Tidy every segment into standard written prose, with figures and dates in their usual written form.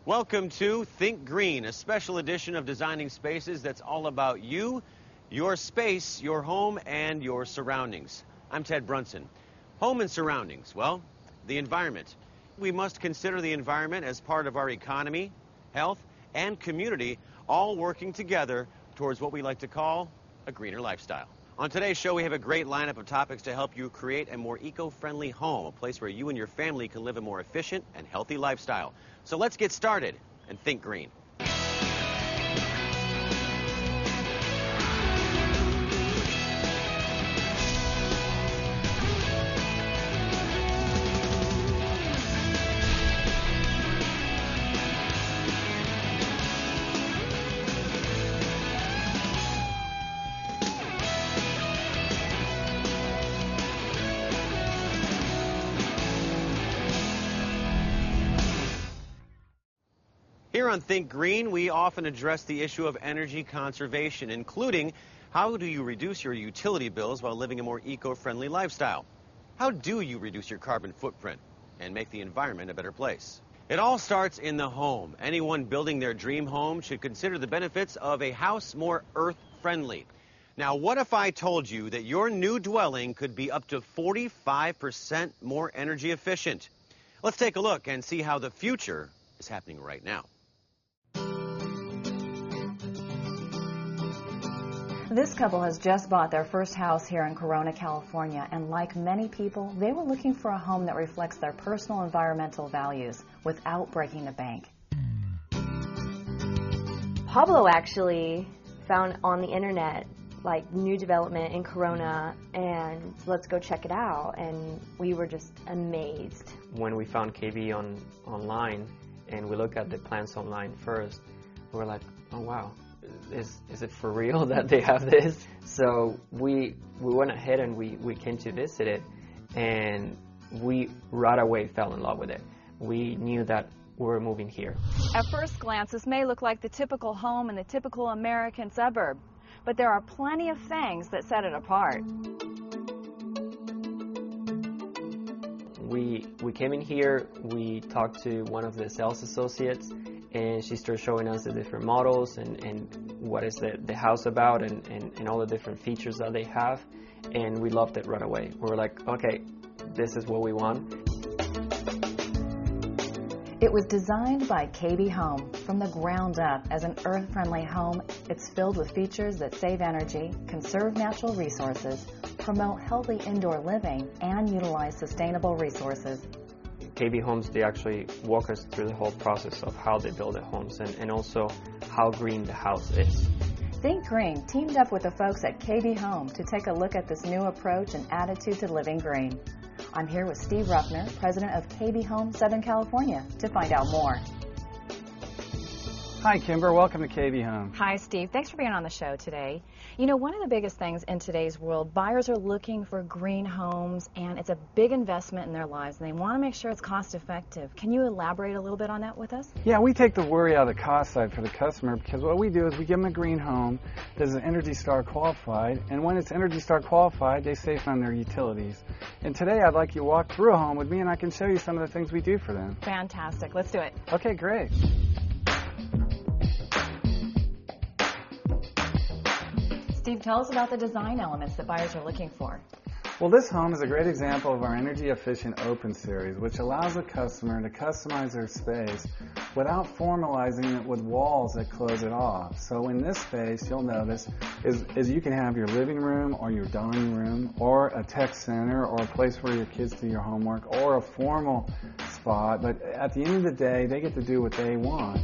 Welcome to Think Green, a special edition of Designing Spaces that's all about you, your space, your home, and your surroundings. I'm Ted Brunson. Home and surroundings, well, the environment. We must consider the environment as part of our economy, health, and community, all working together towards what we like to call a greener lifestyle. On today's show, we have a great lineup of topics to help you create a more eco-friendly home, a place where you and your family can live a more efficient and healthy lifestyle. So let's get started and think green. Here on Think Green, we often address the issue of energy conservation, including how do you reduce your utility bills while living a more eco-friendly lifestyle? How do you reduce your carbon footprint and make the environment a better place? It all starts in the home. Anyone building their dream home should consider the benefits of a house more earth-friendly. Now, what if I told you that your new dwelling could be up to 45% more energy efficient? Let's take a look and see how the future is happening right now. This couple has just bought their first house here in Corona, California, and like many people, they were looking for a home that reflects their personal environmental values without breaking the bank. Pablo actually found on the internet like new development in Corona, and let's go check it out, and we were just amazed. When we found KB online and we looked at the plans online first, we were like, oh wow. Is it for real that they have this? So we went ahead and we came to visit it, and we right away fell in love with it. We knew that we were moving here. At first glance, this may look like the typical home in the typical American suburb, but there are plenty of things that set it apart. We came in here, we talked to one of the sales associates, and she started showing us the different models and what is the house about and all the different features that they have, and we loved it right away. We were like, okay, this is what we want. It was designed by KB Home from the ground up as an earth-friendly home. It's filled with features that save energy, conserve natural resources, promote healthy indoor living, and utilize sustainable resources. KB Homes, they actually walk us through the whole process of how they build their homes and also how green the house is. Think Green teamed up with the folks at KB Home to take a look at this new approach and attitude to living green. I'm here with Steve Ruffner, president of KB Home, Southern California, to find out more. Hi, Kimber. Welcome to KB Home. Hi, Steve. Thanks for being on the show today. You know, one of the biggest things in today's world, buyers are looking for green homes, and it's a big investment in their lives, and they want to make sure it's cost effective. Can you elaborate a little bit on that with us? Yeah, we take the worry out of the cost side for the customer, because what we do is we give them a green home that is Energy Star qualified, and when it's Energy Star qualified, they save on their utilities. And today I'd like you to walk through a home with me, and I can show you some of the things we do for them. Fantastic. Let's do it. Okay, great. Steve, tell us about the design elements that buyers are looking for. Well, this home is a great example of our energy efficient open series, which allows the customer to customize their space without formalizing it with walls that close it off. So in this space, you'll notice is you can have your living room or your dining room or a tech center or a place where your kids do your homework or a formal spot, but at the end of the day, they get to do what they want.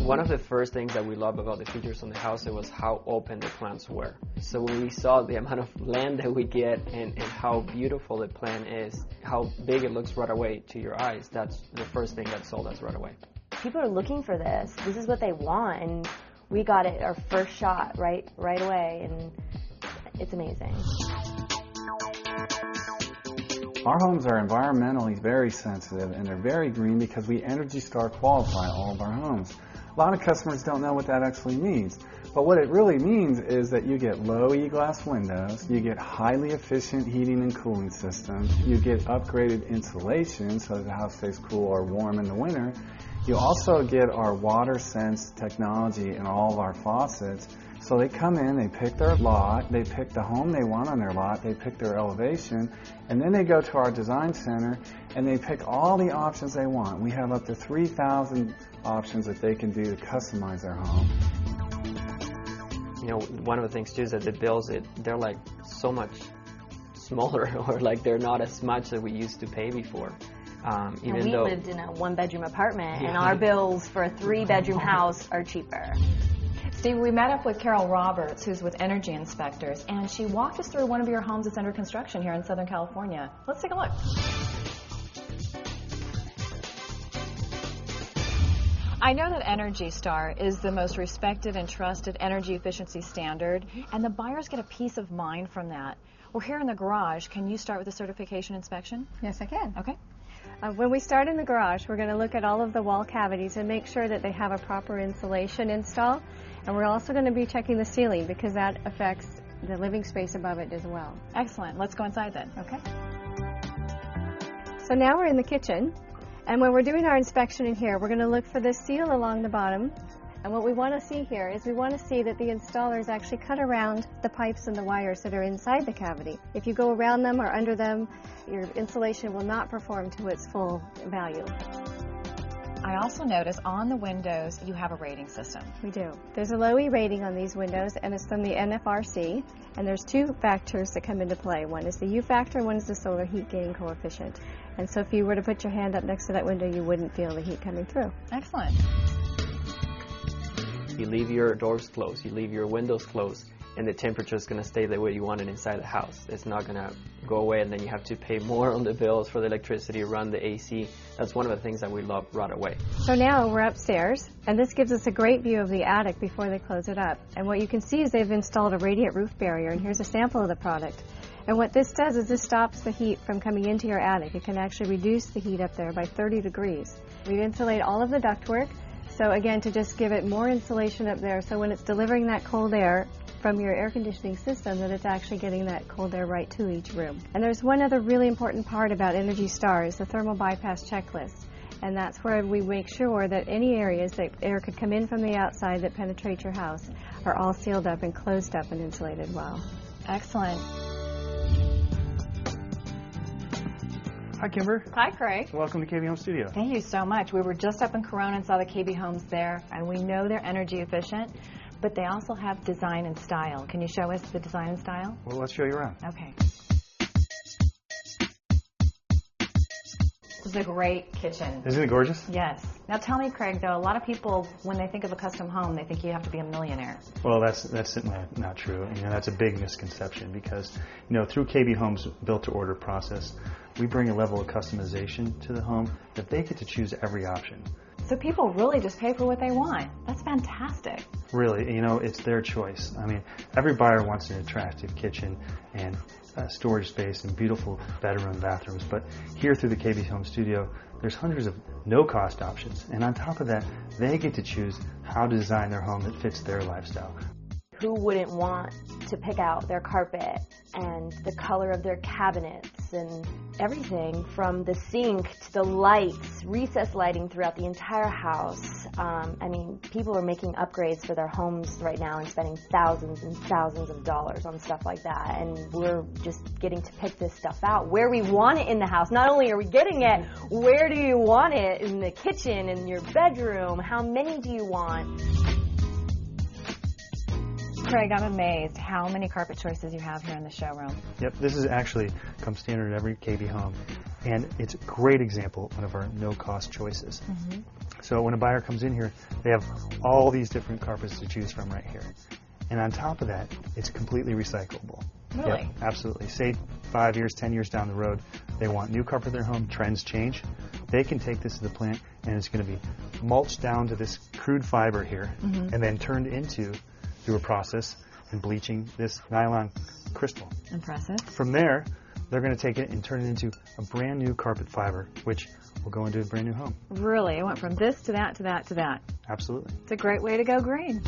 One of the first things that we loved about the features on the house was how open the plans were. So when we saw the amount of land that we get and how beautiful the plan is, how big it looks right away to your eyes, that's the first thing that sold us right away. People are looking for this. This is what they want, and we got it our first shot right away, and it's amazing. Our homes are environmentally very sensitive, and they're very green because we Energy Star qualify all of our homes. A lot of customers don't know what that actually means. But what it really means is that you get low E-glass windows, you get highly efficient heating and cooling systems, you get upgraded insulation so that the house stays cool or warm in the winter. You also get our water sense technology in all of our faucets. So they come in, they pick their lot, they pick the home they want on their lot, they pick their elevation, and then they go to our design center and they pick all the options they want. We have up to 3,000 options that they can do to customize their home. You know, one of the things too is that the bills, they're like so much smaller, or like they're not as much that we used to pay before. Even we lived in a 1-bedroom apartment, and our bills for a 3-bedroom house are cheaper. Steve, we met up with Carol Roberts, who's with Energy Inspectors, and she walked us through one of your homes that's under construction here in Southern California. Let's take a look. I know that Energy Star is the most respected and trusted energy efficiency standard, and the buyers get a peace of mind from that. We're here in the garage. Can you start with the certification inspection? Yes, I can. Okay. When we start in the garage, we're going to look at all of the wall cavities and make sure that they have a proper insulation install. And we're also going to be checking the ceiling because that affects the living space above it as well. Excellent. Let's go inside then. Okay. So now we're in the kitchen. And when we're doing our inspection in here, we're going to look for the seal along the bottom. And what we want to see here is we want to see that the installers actually cut around the pipes and the wires that are inside the cavity. If you go around them or under them, your insulation will not perform to its full value. I also notice on the windows you have a rating system. We do. There's a low E rating on these windows, and it's from the NFRC. And there's 2 factors that come into play. One is the U factor, and one is the solar heat gain coefficient. And so if you were to put your hand up next to that window, you wouldn't feel the heat coming through. Excellent. You leave your doors closed, you leave your windows closed, and the temperature is going to stay the way you want it inside the house. It's not going to go away, and then you have to pay more on the bills for the electricity, run the AC. That's one of the things that we love right away. So now we're upstairs, and this gives us a great view of the attic before they close it up. And what you can see is they've installed a radiant roof barrier, and here's a sample of the product. And what this does is this stops the heat from coming into your attic. It can actually reduce the heat up there by 30 degrees. We insulate all of the ductwork. So again, to just give it more insulation up there, so when it's delivering that cold air from your air conditioning system, that it's actually getting that cold air right to each room. And there's one other really important part about Energy Star is the thermal bypass checklist. And that's where we make sure that any areas that air could come in from the outside that penetrate your house are all sealed up and closed up and insulated well. Excellent. Hi, Kimber. Hi, Craig. Welcome to KB Home Studio. Thank you so much. We were just up in Corona and saw the KB homes there, and we know they're energy efficient, but they also have design and style. Can you show us the design and style? Well, let's show you around. Okay. This is a great kitchen. Isn't it gorgeous? Yes. Now tell me, Craig, though, a lot of people, when they think of a custom home, they think you have to be a millionaire. Well, that's certainly not true. You know, that's a big misconception because, you know, through KB Home's built-to-order process, we bring a level of customization to the home that they get to choose every option. So people really just pay for what they want. That's fantastic. Really, you know, it's their choice. I mean, every buyer wants an attractive kitchen and storage space and beautiful bedroom and bathrooms, but here through the KB Home Studio, there's hundreds of no-cost options, and on top of that, they get to choose how to design their home that fits their lifestyle. Who wouldn't want to pick out their carpet and the color of their cabinets and everything from the sink to the lights, recessed lighting throughout the entire house. I mean, people are making upgrades for their homes right now and spending thousands and thousands of dollars on stuff like that. And we're just getting to pick this stuff out where we want it in the house. Not only are we getting it, where do you want it? In the kitchen, in your bedroom? How many do you want? Craig, I'm amazed how many carpet choices you have here in the showroom. Yep, this is actually comes standard in every KB home, and it's a great example of one of our no-cost choices. Mm-hmm. So when a buyer comes in here, they have all these different carpets to choose from right here. And on top of that, it's completely recyclable. Really? Yep, absolutely. Say 5 years, 10 years down the road, they want new carpet in their home, trends change. They can take this to the plant, and it's going to be mulched down to this crude fiber here, mm-hmm. and then turned into through a process and bleaching this nylon crystal. Impressive. From there, they're going to take it and turn it into a brand new carpet fiber, which will go into a brand new home. Really? It went from this to that to that to that. Absolutely. It's a great way to go green.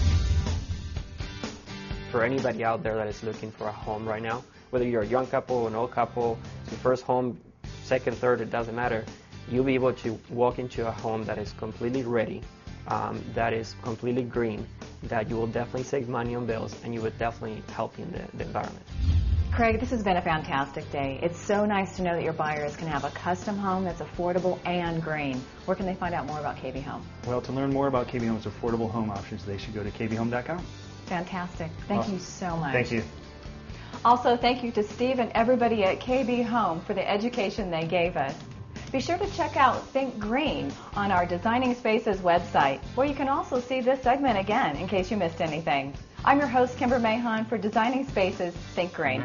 For anybody out there that is looking for a home right now, whether you're a young couple, an old couple, your first home, second, third, it doesn't matter, you'll be able to walk into a home that is completely ready, that is completely green, that you will definitely save money on bills, and you would definitely help in the environment. Craig, this has been a fantastic day. It's so nice to know that your buyers can have a custom home that's affordable and green. Where can they find out more about KB Home? Well, to learn more about KB Home's affordable home options, they should go to kbhome.com. Fantastic. Thank you so much. Thank you. Also, thank you to Steve and everybody at KB Home for the education they gave us. Be sure to check out Think Green on our Designing Spaces website, where you can also see this segment again in case you missed anything. I'm your host, Kimber Mahon, for Designing Spaces Think Green.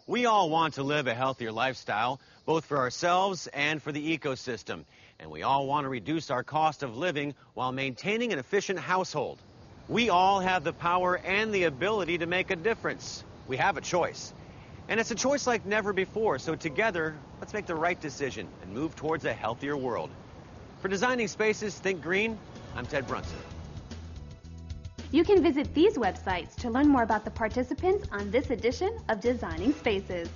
We all want to live a healthier lifestyle, both for ourselves and for the ecosystem. And we all want to reduce our cost of living while maintaining an efficient household. We all have the power and the ability to make a difference. We have a choice. And it's a choice like never before, so together, let's make the right decision and move towards a healthier world. For Designing Spaces Think Green, I'm Ted Brunson. You can visit these websites to learn more about the participants on this edition of Designing Spaces.